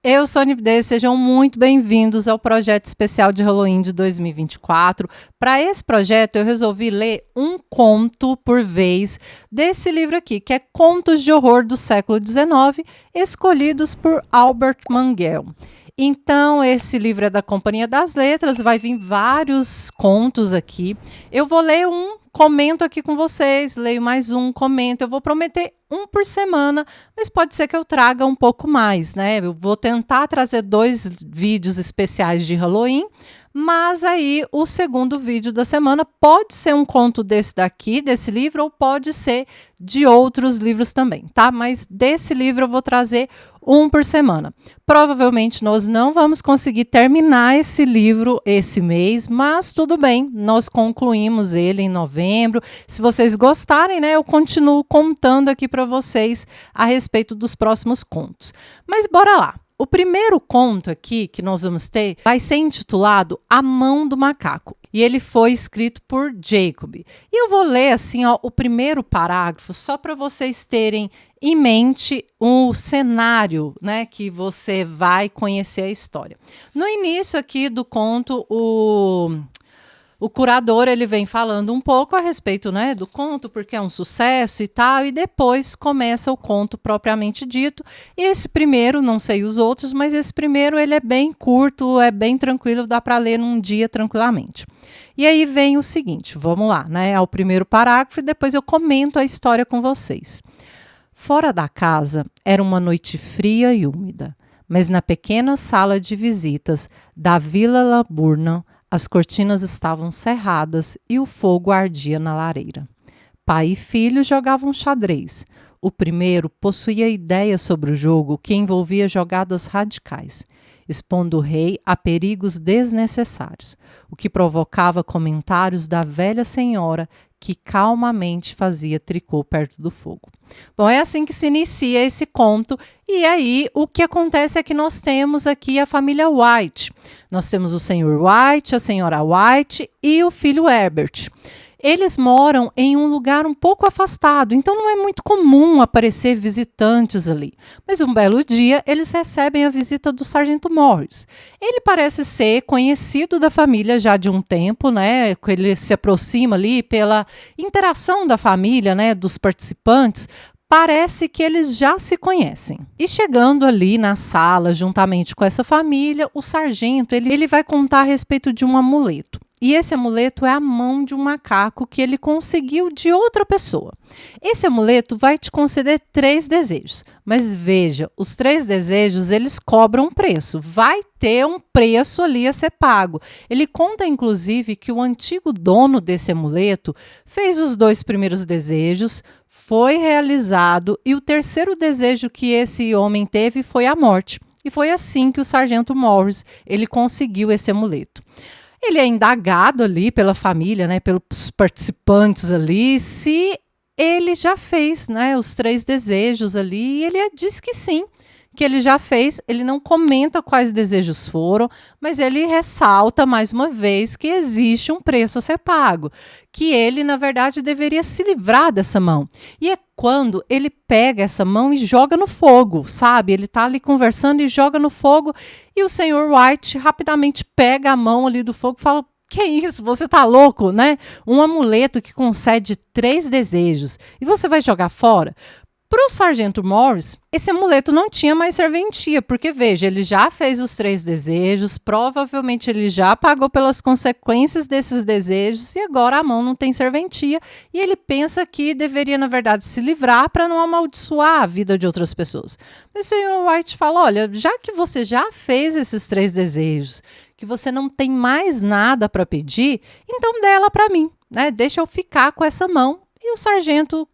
Eu sou a Nibde, sejam muito bem-vindos ao projeto especial de Halloween de 2024. Para esse projeto, eu resolvi ler um conto por vez desse livro aqui, que é Contos de Horror do século XIX, escolhidos por Albert Manguel. Então, esse livro é da Companhia das Letras, vai vir vários contos aqui. Eu vou ler um, comento aqui com vocês, leio mais um, comento. Eu vou prometer um por semana, mas pode ser que eu traga um pouco mais, né? Eu vou tentar trazer 2 vídeos especiais de Halloween, mas aí o segundo vídeo da semana pode ser um conto desse daqui, desse livro, ou pode ser de outros livros também, tá? Mas desse livro eu vou trazer um por semana. Provavelmente nós não vamos conseguir terminar esse livro esse mês, mas tudo bem, nós concluímos ele em novembro. Se vocês gostarem, né, eu continuo contando aqui para vocês a respeito dos próximos contos. Mas bora lá. O primeiro conto aqui que nós vamos ter vai ser intitulado A Mão do Macaco. E ele foi escrito por Jacob. E eu vou ler assim, ó, o primeiro parágrafo só para vocês terem em mente o cenário, né, que você vai conhecer a história. No início aqui do conto, o curador ele vem falando um pouco a respeito, né, do conto, porque é um sucesso e tal, e depois começa o conto propriamente dito. E esse primeiro, não sei os outros, mas esse primeiro ele é bem curto, é bem tranquilo, dá para ler num dia tranquilamente. E aí vem o seguinte, vamos lá, né, ao primeiro parágrafo e depois eu comento a história com vocês. Fora da casa era uma noite fria e úmida, mas na pequena sala de visitas da Vila Laburna, as cortinas estavam cerradas e o fogo ardia na lareira. Pai e filho jogavam xadrez. O primeiro possuía ideia sobre o jogo que envolvia jogadas radicais, expondo o rei a perigos desnecessários, o que provocava comentários da velha senhora que calmamente fazia tricô perto do fogo. Bom, é assim que se inicia esse conto, e aí o que acontece é que nós temos aqui a família White. Nós temos o senhor White, a senhora White e o filho Herbert. Eles moram em um lugar um pouco afastado, então não é muito comum aparecer visitantes ali. Mas um belo dia, eles recebem a visita do sargento Morris. Ele parece ser conhecido da família já de um tempo, né? Ele se aproxima ali pela interação da família, né? Dos participantes. Parece que eles já se conhecem. E chegando ali na sala, juntamente com essa família, o sargento ele vai contar a respeito de um amuleto. E esse amuleto é a mão de um macaco que ele conseguiu de outra pessoa. Esse amuleto vai te conceder 3 desejos. Mas veja, os 3 desejos, eles cobram um preço. Vai ter um preço ali a ser pago. Ele conta, inclusive, que o antigo dono desse amuleto fez os 2 primeiros desejos, foi realizado, e o terceiro desejo que esse homem teve foi a morte. E foi assim que o sargento Morris ele conseguiu esse amuleto. Ele é indagado ali pela família, né, pelos participantes ali, se ele já fez, né, os 3 desejos ali, e ele diz que sim, que ele já fez. Ele não comenta quais desejos foram, mas ele ressalta mais uma vez que existe um preço a ser pago, que ele, na verdade, deveria se livrar dessa mão. E é quando ele pega essa mão e joga no fogo, sabe? Ele está ali conversando e joga no fogo, e o senhor White rapidamente pega a mão ali do fogo e fala: que isso? Você tá louco, né? Um amuleto que concede 3 desejos e você vai jogar fora? Para o sargento Morris, esse amuleto não tinha mais serventia, porque, veja, ele já fez os 3 desejos, provavelmente ele já pagou pelas consequências desses desejos e agora a mão não tem serventia, e ele pensa que deveria, na verdade, se livrar para não amaldiçoar a vida de outras pessoas. Mas o senhor White fala: olha, já que você já fez esses 3 desejos, que você não tem mais nada para pedir, então dê ela para mim, né? Deixa eu ficar com essa mão. E o sargento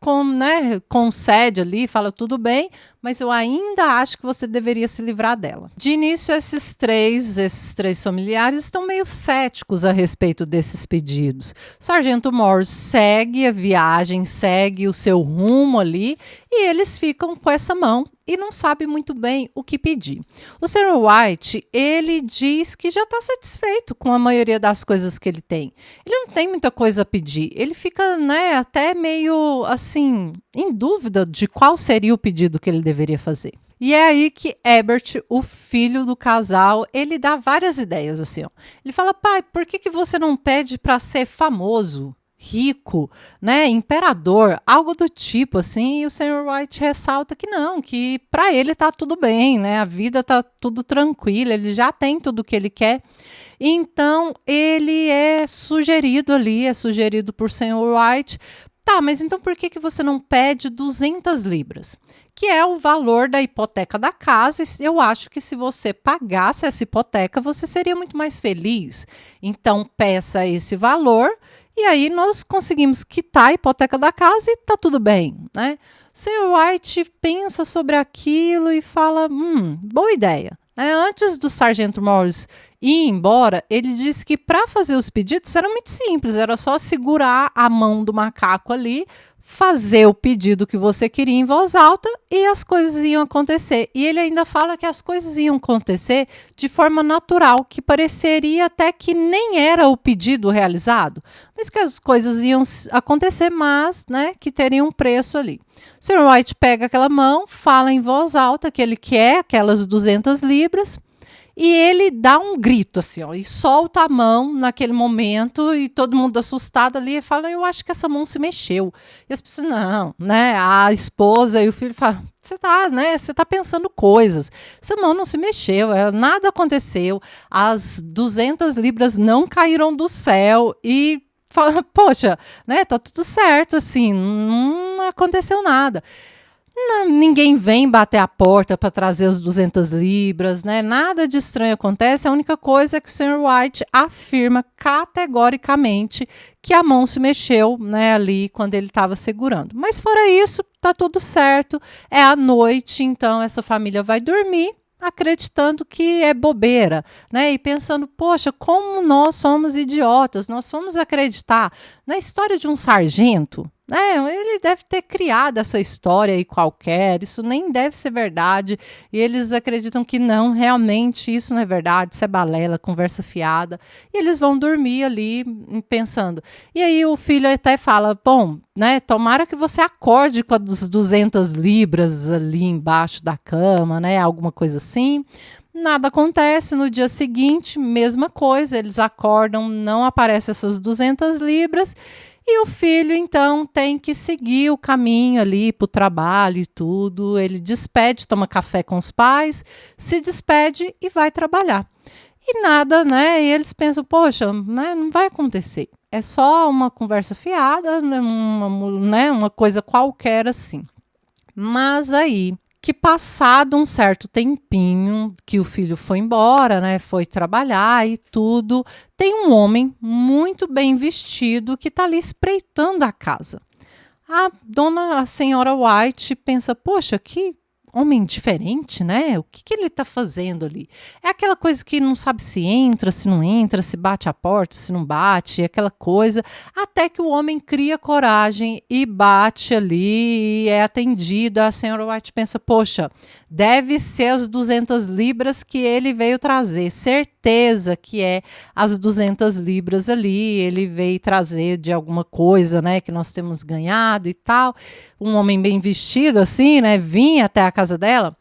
concede ali, fala: tudo bem, mas eu ainda acho que você deveria se livrar dela. De início, esses três familiares estão meio céticos a respeito desses pedidos. O sargento Morris segue a viagem, segue o seu rumo ali, e eles ficam com essa mão. e não sabe muito bem o que pedir. O Sr. White, ele diz que já está satisfeito com a maioria das coisas que ele tem. Ele não tem muita coisa a pedir. Ele fica, né, até meio assim, em dúvida de qual seria o pedido que ele deveria fazer. E é aí que Herbert, o filho do casal, ele dá várias ideias assim, ó. Ele fala: pai, por que você não pede para ser famoso, rico, né, imperador, algo do tipo assim? E o Sr. White ressalta que não, que para ele tá tudo bem, né? A vida tá tudo tranquila, ele já tem tudo o que ele quer. Então ele é sugerido por Sr. White. Tá, mas então por que você não pede 200 libras? Que é o valor da hipoteca da casa. Eu acho que se você pagasse essa hipoteca, você seria muito mais feliz. Então, peça esse valor e aí nós conseguimos quitar a hipoteca da casa e tá tudo bem, né? O Sr. White pensa sobre aquilo e fala: boa ideia. Antes do Sargento Morris ir embora, ele disse que para fazer os pedidos era muito simples, era só segurar a mão do macaco ali, fazer o pedido que você queria em voz alta e as coisas iam acontecer. E ele ainda fala que as coisas iam acontecer de forma natural, que pareceria até que nem era o pedido realizado, mas que as coisas iam acontecer, mas, né, que teria um preço ali. O Sr. White pega aquela mão, fala em voz alta que ele quer aquelas 200 libras, e ele dá um grito assim, ó, e solta a mão naquele momento, e todo mundo assustado ali, e fala: eu acho que essa mão se mexeu. E as pessoas: não, né? A esposa e o filho falam: você tá pensando coisas. Essa mão não se mexeu, nada aconteceu, as 200 libras não caíram do céu, e fala: poxa, né? Tá tudo certo, assim, não aconteceu nada. Não, ninguém vem bater a porta para trazer os 200 libras, né? Nada de estranho acontece. A única coisa é que o Sr. White afirma categoricamente que a mão se mexeu, né, ali quando ele estava segurando. Mas fora isso, tá tudo certo. É à noite, então essa família vai dormir acreditando que é bobeira, né? E pensando: poxa, como nós somos idiotas, nós fomos acreditar na história de um sargento. Ele deve ter criado essa história aí qualquer, isso nem deve ser verdade, e eles acreditam que não, realmente isso não é verdade, isso é balela, conversa fiada, e eles vão dormir ali pensando. E aí o filho até fala: bom, né, tomara que você acorde com as 200 libras ali embaixo da cama, né, alguma coisa assim. Nada acontece. No dia seguinte, mesma coisa, eles acordam, não aparecem essas 200 libras, e o filho, então, tem que seguir o caminho ali para o trabalho e tudo. Ele despede, toma café com os pais, se despede e vai trabalhar. E nada, né? E eles pensam: poxa, né, não vai acontecer. É só uma conversa fiada, uma coisa qualquer assim. Mas aí, que passado um certo tempinho que o filho foi embora, né, foi trabalhar e tudo, tem um homem muito bem vestido que está ali espreitando a casa. A senhora White pensa: poxa, que homem diferente, né? O que ele está fazendo ali? É aquela coisa que não sabe se entra, se não entra, se bate a porta, se não bate, aquela coisa, até que o homem cria coragem e bate ali e é atendido. A senhora White pensa: poxa, deve ser as 200 libras que ele veio trazer, certeza que é as 200 libras ali, ele veio trazer de alguma coisa, né, que nós temos ganhado e tal. Um homem bem vestido assim, né, vinha até a casa dela.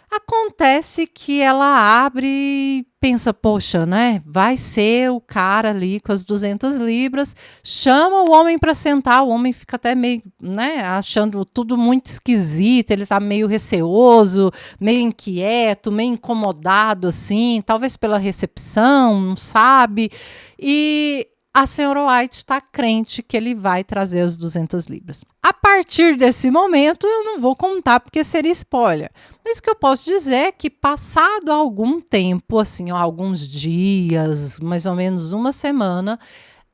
Acontece que ela abre e pensa: poxa, né, vai ser o cara ali com as 200 libras, chama o homem para sentar, o homem fica até meio, né, achando tudo muito esquisito, ele tá meio receoso, meio inquieto, meio incomodado assim, talvez pela recepção, não sabe, e a senhora White está crente que ele vai trazer as 200 libras. A partir desse momento, eu não vou contar porque seria spoiler. Mas o que eu posso dizer é que, passado algum tempo, assim, alguns dias, mais ou menos uma semana,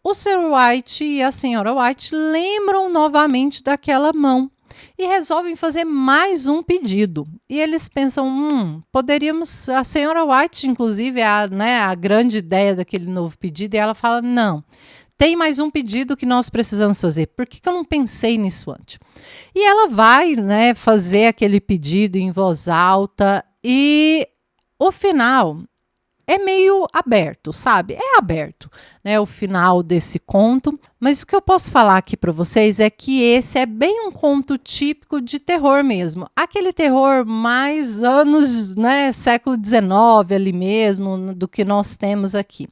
o Sr. White e a senhora White lembram novamente daquela mão e resolvem fazer mais um pedido. E eles pensam: poderíamos... A senhora White, inclusive, é a grande ideia daquele novo pedido, e ela fala: não, tem mais um pedido que nós precisamos fazer. Por que eu não pensei nisso antes? E ela vai, né, fazer aquele pedido em voz alta e o final é meio aberto, sabe? É aberto, né, o final desse conto. Mas o que eu posso falar aqui para vocês é que esse é bem um conto típico de terror mesmo. Aquele terror mais anos, né, século XIX ali mesmo, do que nós temos aqui.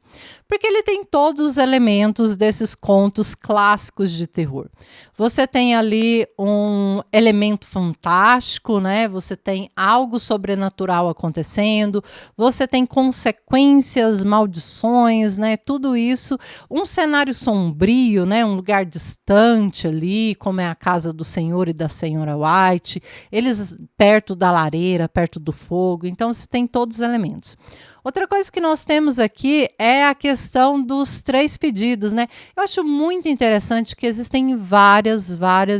Porque ele tem todos os elementos desses contos clássicos de terror. Você tem ali um elemento fantástico, né? Você tem algo sobrenatural acontecendo, você tem consequências, maldições, né? Tudo isso, um cenário sombrio, né, um lugar distante ali, como é a casa do senhor e da senhora White, eles perto da lareira, perto do fogo, então você tem todos os elementos. Outra coisa que nós temos aqui é a questão dos 3 pedidos, né? Eu acho muito interessante que existem várias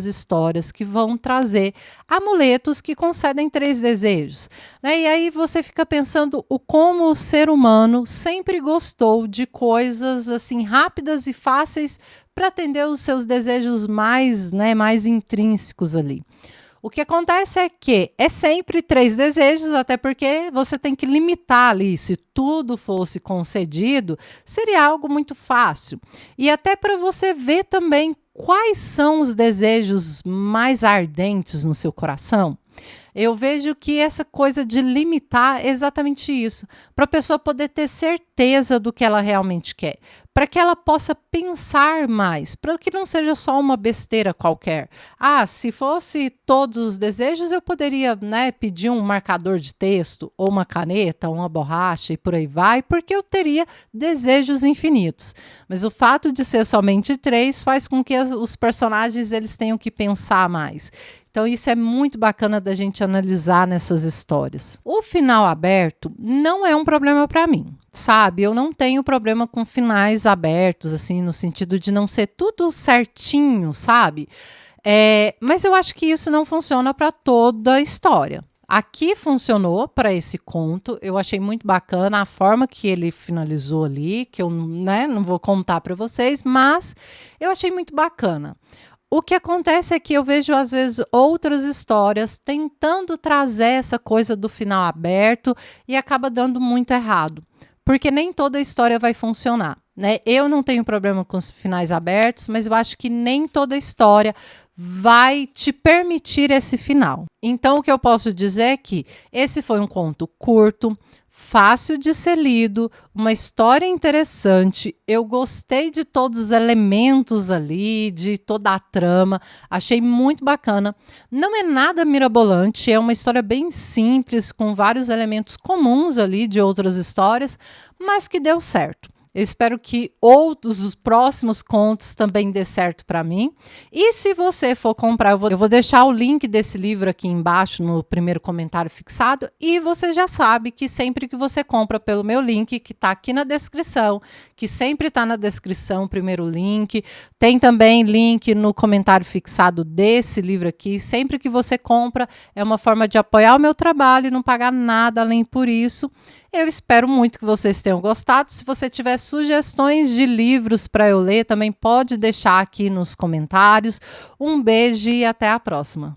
histórias que vão trazer amuletos que concedem 3 desejos, né? E aí você fica pensando como o ser humano sempre gostou de coisas assim rápidas e fáceis para atender os seus desejos mais, né, mais intrínsecos ali. O que acontece é que é sempre 3 desejos, até porque você tem que limitar ali. Se tudo fosse concedido, seria algo muito fácil. E até para você ver também quais são os desejos mais ardentes no seu coração. Eu vejo que essa coisa de limitar é exatamente isso, para a pessoa poder ter certeza do que ela realmente quer, para que ela possa pensar mais, para que não seja só uma besteira qualquer. Ah, se fosse todos os desejos, eu poderia, né, pedir um marcador de texto, ou uma caneta, ou uma borracha e por aí vai, porque eu teria desejos infinitos. Mas o fato de ser somente 3 faz com que os personagens eles tenham que pensar mais. Então, isso é muito bacana da gente analisar nessas histórias. O final aberto não é um problema para mim, sabe? Eu não tenho problema com finais abertos, assim, no sentido de não ser tudo certinho, sabe? Mas eu acho que isso não funciona para toda a história. Aqui funcionou para esse conto, eu achei muito bacana a forma que ele finalizou ali, que eu, né, não vou contar para vocês, mas eu achei muito bacana. O que acontece é que eu vejo, às vezes, outras histórias tentando trazer essa coisa do final aberto e acaba dando muito errado, porque nem toda história vai funcionar, né? Eu não tenho problema com os finais abertos, mas eu acho que nem toda história vai te permitir esse final. Então, o que eu posso dizer é que esse foi um conto curto, fácil de ser lido, uma história interessante. Eu gostei de todos os elementos ali, de toda a trama, achei muito bacana. Não é nada mirabolante, é uma história bem simples, com vários elementos comuns ali de outras histórias, mas que deu certo. Eu espero que os próximos contos também dê certo para mim. E se você for comprar, eu vou deixar o link desse livro aqui embaixo no primeiro comentário fixado. E você já sabe que sempre que você compra pelo meu link, que está aqui na descrição, que sempre está na descrição o primeiro link, tem também link no comentário fixado desse livro aqui. Sempre que você compra, é uma forma de apoiar o meu trabalho e não pagar nada além por isso. Eu espero muito que vocês tenham gostado. Se você tiver sugestões de livros para eu ler, também pode deixar aqui nos comentários. Um beijo e até a próxima.